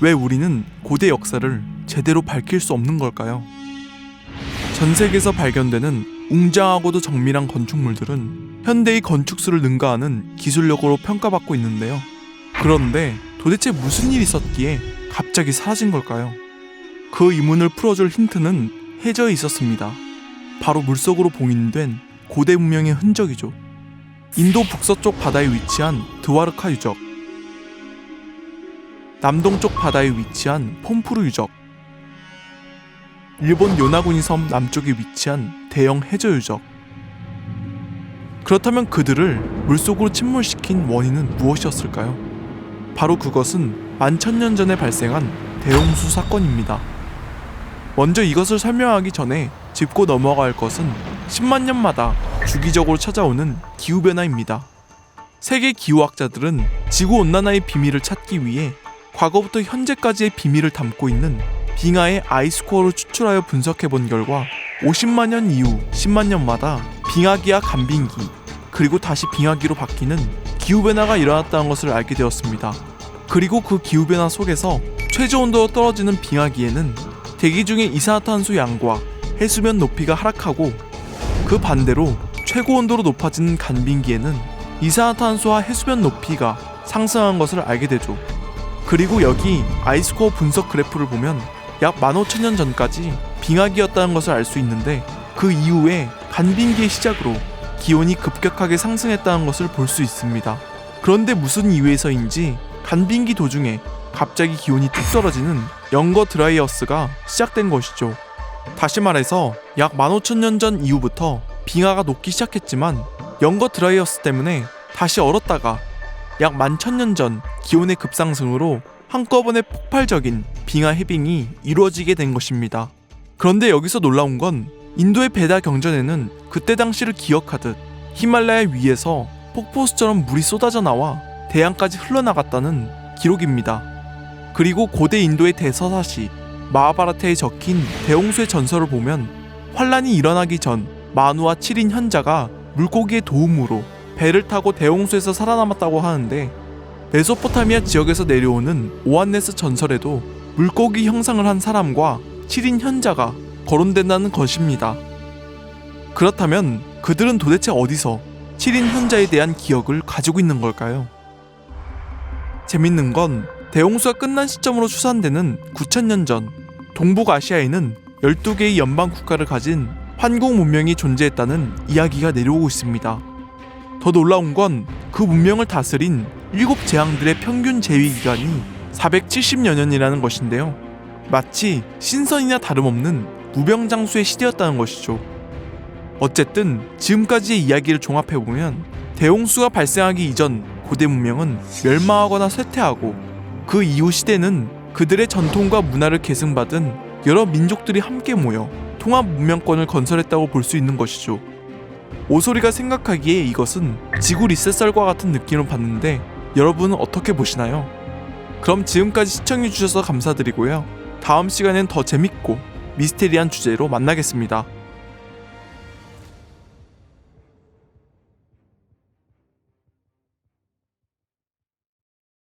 왜 우리는 고대 역사를 제대로 밝힐 수 없는 걸까요? 전 세계에서 발견되는 웅장하고도 정밀한 건축물들은 현대의 건축술을 능가하는 기술력으로 평가받고 있는데요. 그런데 도대체 무슨 일이 있었기에 갑자기 사라진 걸까요? 그 의문을 풀어줄 힌트는 해저에 있었습니다. 바로 물속으로 봉인된 고대 문명의 흔적이죠. 인도 북서쪽 바다에 위치한 드와르카 유적, 남동쪽 바다에 위치한 폼푸르 유적, 일본 요나구니 섬 남쪽에 위치한 대형 해저 유적. 그렇다면 그들을 물속으로 침몰시킨 원인은 무엇이었을까요? 바로 그것은 만천년 전에 발생한 대홍수 사건입니다. 먼저 이것을 설명하기 전에 짚고 넘어가 할 것은 10만 년마다 주기적으로 찾아오는 기후변화입니다. 세계 기후학자들은 지구온난화의 비밀을 찾기 위해 과거부터 현재까지의 비밀을 담고 있는 빙하의 아이스코어를 추출하여 분석해본 결과 50만 년 이후 10만 년마다 빙하기와 간빙기, 그리고 다시 빙하기로 바뀌는 기후변화가 일어났다는 것을 알게 되었습니다. 그리고 그 기후변화 속에서 최저온도가 떨어지는 빙하기에는 대기 중의 이산화탄소 양과 해수면 높이가 하락하고, 그 반대로 최고온도로 높아지는 간빙기에는 이산화탄소와 해수면 높이가 상승한 것을 알게 되죠. 그리고 여기 아이스코어 분석 그래프를 보면 약 15,000년 전까지 빙하기였다는 것을 알 수 있는데, 그 이후에 간빙기의 시작으로 기온이 급격하게 상승했다는 것을 볼 수 있습니다. 그런데 무슨 이유에서인지 간빙기 도중에 갑자기 기온이 뚝 떨어지는 영거 드라이어스가 시작된 것이죠. 다시 말해서 약 15,000년 전 이후부터 빙하가 녹기 시작했지만 영거 드라이어스 때문에 다시 얼었다가 약 11,000년 전 기온의 급상승으로 한꺼번에 폭발적인 빙하 해빙이 이루어지게 된 것입니다. 그런데 여기서 놀라운 건 인도의 베다 경전에는 그때 당시를 기억하듯 히말라야 위에서 폭포수처럼 물이 쏟아져 나와 대양까지 흘러나갔다는 기록입니다. 그리고 고대 인도의 대서사시 마하바라타에 적힌 대홍수의 전설을 보면 환란이 일어나기 전 마누와 7인 현자가 물고기의 도움으로 배를 타고 대홍수에서 살아남았다고 하는데, 메소포타미아 지역에서 내려오는 오한네스 전설에도 물고기 형상을 한 사람과 7인 현자가 거론된다는 것입니다. 그렇다면 그들은 도대체 어디서 7인 현자에 대한 기억을 가지고 있는 걸까요? 재밌는 건 대홍수가 끝난 시점으로 추산되는 9,000년 전 동북아시아에는 12개의 연방 국가를 가진 환국 문명이 존재했다는 이야기가 내려오고 있습니다. 더 놀라운 건 그 문명을 다스린 7재앙들의 평균 재위기간이 470여 년이라는 것인데요. 마치 신선이나 다름없는 무병장수의 시대였다는 것이죠. 어쨌든 지금까지의 이야기를 종합해보면 대홍수가 발생하기 이전 고대 문명은 멸망하거나 쇠퇴하고, 그 이후 시대는 그들의 전통과 문화를 계승받은 여러 민족들이 함께 모여 통합 문명권을 건설했다고 볼 수 있는 것이죠. 오소리가 생각하기에 이것은 지구 리셋설과 같은 느낌을 받는데 여러분은 어떻게 보시나요? 그럼 지금까지 시청해주셔서 감사드리고요. 다음 시간엔 더 재밌고 미스테리한 주제로 만나겠습니다.